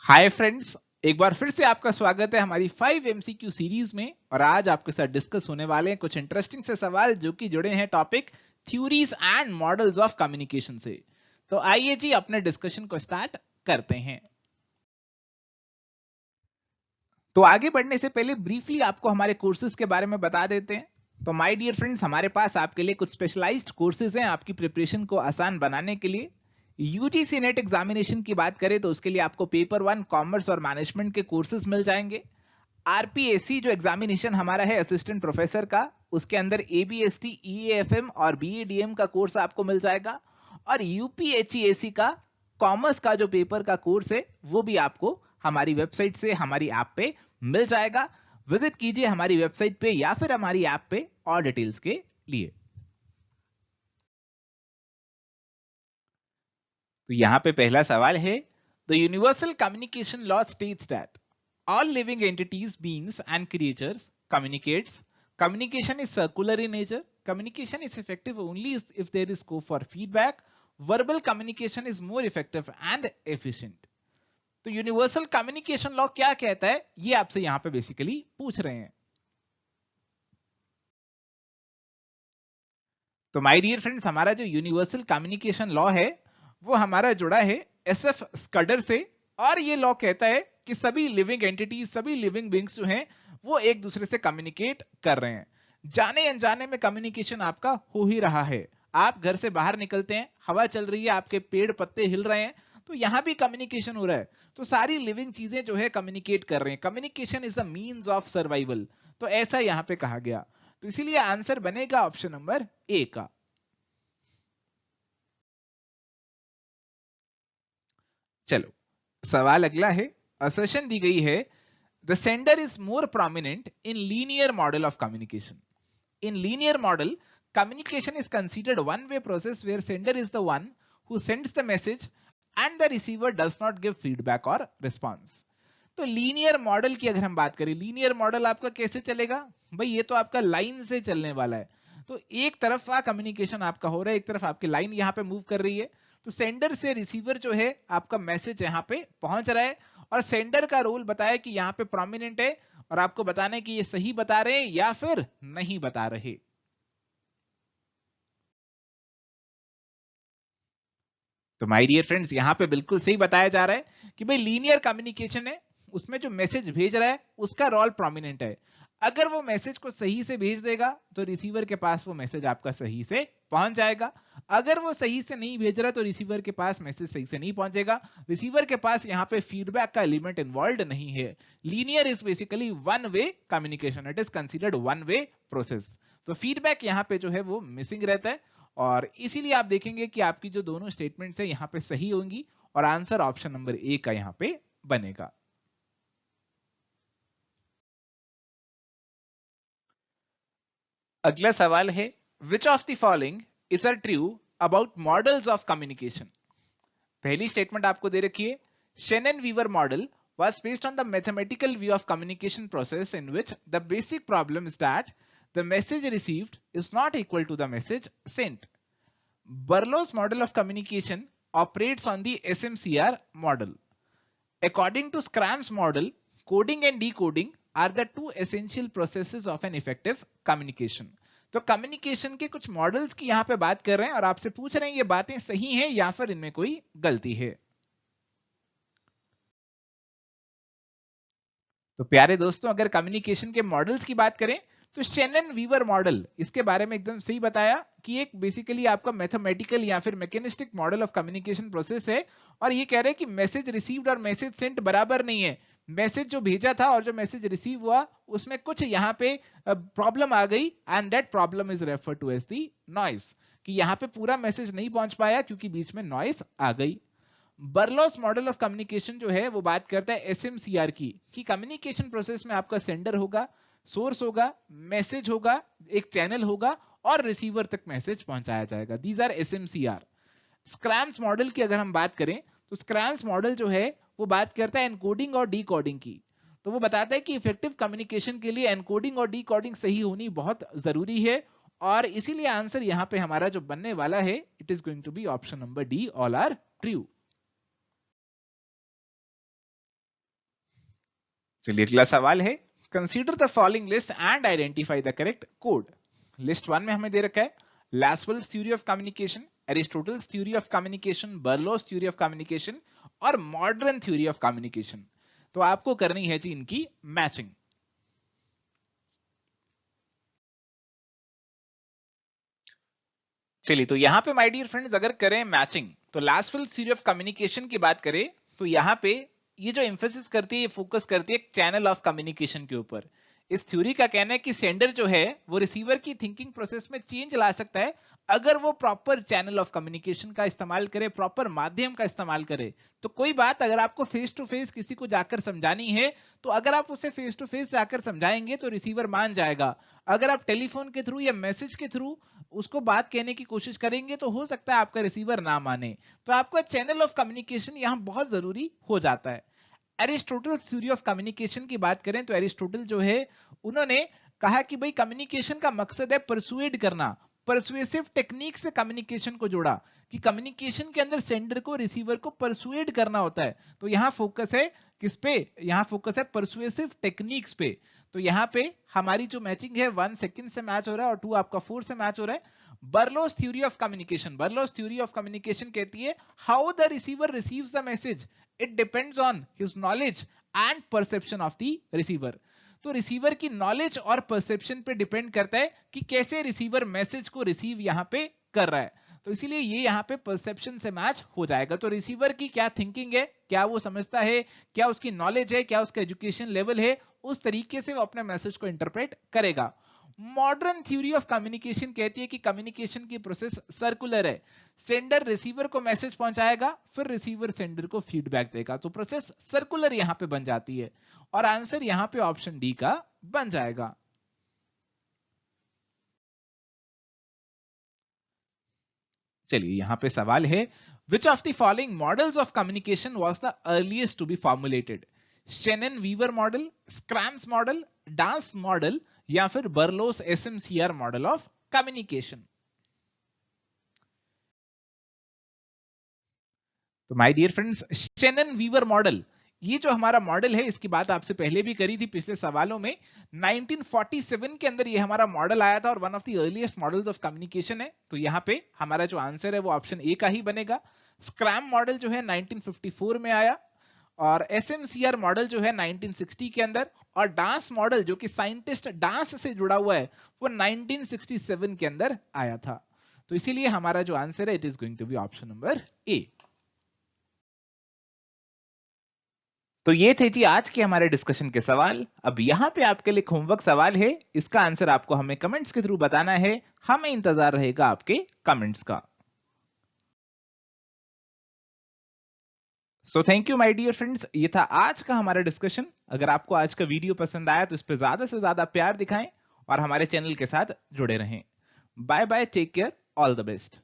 Hi friends, एक बार फिर से आपका स्वागत है हमारी 5 एमसीक्यू सीरीज में। और आज आपके साथ डिस्कस होने वाले हैं कुछ इंटरेस्टिंग से सवाल जो कि जुड़े हैं topic theories and models of communication से। तो आइए जी अपने डिस्कशन को स्टार्ट करते हैं। तो आगे बढ़ने से पहले ब्रीफली आपको हमारे कोर्सेज के बारे में बता देते हैं। तो माय डियर फ्रेंड्स, हमारे पास आपके लिए कुछ स्पेशलाइज्ड कोर्सेज हैं आपकी प्रिपरेशन को आसान बनाने के लिए। यूजीसी नेट एग्जामिनेशन की बात करें तो उसके लिए आपको पेपर 1 कॉमर्स और मैनेजमेंट के कोर्सेज मिल जाएंगे। आरपीएससी जो एग्जामिनेशन हमारा है असिस्टेंट प्रोफेसर का, उसके अंदर एबीएसटी, ईएएफएम और बीईडीएम का कोर्स आपको मिल जाएगा। और यूपीएचईएसी का कॉमर्स का जो पेपर का कोर्स है वो भी आपको हमारी वेबसाइट से हमारी ऐप पे मिल जाएगा। विजिट कीजिए हमारी वेबसाइट पे या फिर हमारी ऐप पे और डिटेल्स के लिए। तो यहां पे पहला सवाल है, the universal communication law states that all living entities, beings and creatures communicates. Communication is circular in nature. Communication is effective only if there is scope for feedback. Verbal communication is more effective and efficient. तो universal communication law क्या कहता है ये आपसे यहां पे basically पूछ रहे हैं। तो माय डियर फ्रेंड्स, हमारा जो यूनिवर्सल कम्युनिकेशन लॉ है वो हमारा जुड़ा है एसएफ स्कडर से। और ये लॉ कहता है कि सभी लिविंग एंटिटीज, सभी लिविंग बींग्स जो हैं वो एक दूसरे से कम्युनिकेट कर रहे हैं। जाने अनजाने में कम्युनिकेशन आपका हो ही रहा है। आप घर से बाहर निकलते हैं, हवा चल रही है, आपके पेड़ पत्ते हिल रहे हैं, तो यहां भी कम्युनिकेशन हो रहा है। तो सारी लिविंग चीजें जो है कम्युनिकेट कर रहे हैं। Communication is the means of survival. तो ऐसा यहां पे कहा गया। तो इसीलिए आंसर बनेगा ऑप्शन नंबर ए का। चलो सवाल अगला है। असर्शन दी गई है, the sender is more prominent in linear model of communication. In linear model, communication is considered one-way process where sender is the one who sends the message and the receiver does not give feedback or response. तो linear model की अगर हम बात करें, linear model आपका कैसे चलेगा भाई? ये तो आपका लाइन से चलने वाला है। तो एक तरफ का कम्युनिकेशन आपका हो रहा है, एक तरफ आपकी लाइन यहाँ पे मूव कर रही है। तो सेंडर से रिसीवर जो है आपका मैसेज यहाँ पे पहुंच रहा है और सेंडर का रोल बताया कि यहाँ पे प्रोमिनेंट है और आपको बताना है कि ये सही बता रहे हैं या फिर नहीं बता रहे। तो माय डियर फ्रेंड्स, यहां पे बिल्कुल सही बताया जा रहा है कि भाई लीनियर कम्युनिकेशन है, उसमें जो मैसेज भेज रहा है उसका रोल प्रोमिनेंट है। अगर वो मैसेज को सही से भेज देगा तो रिसीवर के पास वो मैसेज आपका सही से पहुंच जाएगा। अगर वो सही से नहीं भेज रहा तो रिसीवर के पास मैसेज सही से नहीं पहुंचेगा। रिसीवर के पास यहाँ पे फीडबैक का एलिमेंट इन्वॉल्व नहीं है। Linear is basically one way communication, it is considered one way process. तो फीडबैक यहाँ पे जो है वो मिसिंग रहता है और इसीलिए आप देखेंगे कि आपकी जो दोनों स्टेटमेंट्स है यहां पे सही होंगी और आंसर ऑप्शन नंबर ए का यहां पे बनेगा। अगला सवाल है, which of the following is are true about models of communication. पहली स्टेटमेंट आपको दे रखी है, Shannon Weaver model was based on the mathematical view of communication process in which the basic problem is that the message received is not equal to the message sent. Berlow's model of communication operates on the SMCR model. According to Scram's model, coding and decoding are the two essential processes of an effective communication. तो communication के कुछ models की यहां पे बात कर रहे हैं और आपसे पूछ रहे हैं ये बातें सही हैं या फिर इनमें कोई गलती है। तो प्यारे दोस्तों, अगर कम्युनिकेशन के मॉडल्स की बात करें तो शेनन वीवर मॉडल इसके बारे में एकदम सही बताया कि एक बेसिकली आपका मैथमेटिकल या फिर mechanistic model of communication process है। और ये कह रहे हैं कि मैसेज रिसीव्ड और मैसेज सेंट बराबर नहीं है। मैसेज जो भेजा था और जो मैसेज रिसीव हुआ उसमें कुछ यहाँ पे प्रॉब्लम आ गई and that problem is refer to as the noise, कि यहाँ पे पूरा मैसेज नहीं पहुंच पाया क्योंकि बीच में नॉइस आ गई। बर्लॉस मॉडल ऑफ कम्युनिकेशन जो है वो बात करता है एसएमसीआर की, कि कम्युनिकेशन प्रोसेस में आपका सेंडर होगा, सोर्स होगा, मैसेज होगा, एक चैनल होगा और रिसीवर तक मैसेज पहुंचाया जाएगा। These are SMCR. Schramm's model की अगर हम बात करें तो स्क्रैम्स मॉडल जो है वो बात करता है एनकोडिंग और डीकोडिंग की। तो वो बताता है कि इफेक्टिव कम्युनिकेशन के लिए एनकोडिंग और डीकोडिंग सही होनी बहुत जरूरी है। और इसीलिए आंसर यहां पे हमारा जो बनने वाला है, it is going to be option number D, all are true. चलिए अगला सवाल है, consider the following list and identify the correct code. List 1 में हमें दे रखा है Lasswell's theory of communication, Aristotle's theory of communication, Berlo's theory of communication और मॉडर्न थ्योरी ऑफ कम्युनिकेशन। तो आपको करनी है जी इनकी मैचिंग। चलिए तो यहां पे माय डियर फ्रेंड्स अगर करें मैचिंग, तो लासवेल्स थ्योरी ऑफ कम्युनिकेशन की बात करें तो यहां पे ये जो एम्फेसिस करती है, ये फोकस करती है चैनल ऑफ कम्युनिकेशन के ऊपर। इस थ्योरी का कहना है कि सेंडर जो है वो रिसीवर की थिंकिंग प्रोसेस में चेंज ला सकता है अगर वो प्रॉपर चैनल ऑफ कम्युनिकेशन का इस्तेमाल करे, प्रॉपर माध्यम का इस्तेमाल करे। तो कोई बात अगर आपको फेस टू फेस किसी को जाकर समझानी है, तो अगर आप उसे फेस टू फेस जाकर समझाएंगे तो रिसीवर मान जाएगा। अगर आप टेलीफोन के थ्रू या मैसेज के थ्रू उसको बात कहने की कोशिश करेंगे तो हो सकता है आपका रिसीवर ना माने। तो आपका चैनल ऑफ कम्युनिकेशन यहां बहुत जरूरी हो जाता है। एरिस्टोटल थ्योरी ऑफ कम्युनिकेशन की बात करें तो एरिस्टोटल जो है उन्होंने कहा कि भाई कम्युनिकेशन का मकसद है परसुएड करना। परसुएसिव टेक्निक से कम्युनिकेशन को जोड़ा कि कम्युनिकेशन के अंदर सेंडर को रिसीवर को परसुएड करना होता है। तो यहां फोकस है किस पे? यहां फोकस है परसुएसिव टेक्निक्स पे। तो यहां पे हमारी जो मैचिंग है 1 सेकंड से मैच हो रहा है और 2 आपका 4 से मैच हो रहा है। Berlo's theory of communication, Berlo's theory of communication कहती है how the receiver receives the message it depends on his knowledge and perception of the receiver. तो रिसीवर की नॉलेज और परसेप्शन पे डिपेंड करता है कि कैसे रिसीवर मैसेज को रिसीव यहां पे कर रहा है। तो इसीलिए ये यहां पे परसेप्शन से मैच हो जाएगा। तो रिसीवर की क्या थिंकिंग है, क्या वो समझता है, क्या उसकी नॉलेज है, क्या उसका एजुकेशन लेवल है, उस तरीके से वो अपने मैसेज को इंटरप्रेट करेगा। मॉडर्न थ्योरी ऑफ कम्युनिकेशन कहती है कि कम्युनिकेशन की प्रोसेस सर्कुलर है। सेंडर रिसीवर को मैसेज पहुंचाएगा, फिर रिसीवर सेंडर को फीडबैक देगा। तो प्रोसेस सर्कुलर यहां पे बन जाती है और आंसर यहां पे ऑप्शन डी का बन जाएगा। चलिए यहां पे सवाल है, which of the following models of communication was the earliest to be formulated? Shannon Weaver model, Schramm's model, Dance model या फिर Berlo's SMCR model of communication? तो my dear friends, Shannon Weaver model, ये जो हमारा model है इसकी बात आपसे पहले भी करी थी पिछले सवालों में। 1947 के अंदर ये हमारा मॉडल आया था और one of the earliest models of communication है। तो यहाँ पे हमारा जो आंसर है वो ऑप्शन ए का ही बनेगा। स्क्रैम मॉडल जो है 1954 में आया और एसएमसीआर मॉडल जो है 1960 के अंदर, और डांस मॉडल जो कि साइंटिस्ट डांस से जुड़ा हुआ है वो 1967 के अंदर आया था। तो इसीलिए हमारा जो आंसर है it is going to be option number A. तो ये थे जी आज के हमारे डिस्कशन के सवाल। अब यहाँ पे आपके लिए होमवर्क सवाल है, इसका आंसर आपको हमें कमेंट्स के थ्रू बताना है। हमें इंतजार रहेगा आपके कमेंट्स का। So thank you my dear friends, ये था आज का हमारा डिस्कशन। अगर आपको आज का वीडियो पसंद आया तो इस पर ज्यादा से ज्यादा प्यार दिखाएं और हमारे चैनल के साथ जुड़े रहें। Bye bye, take care, all the best.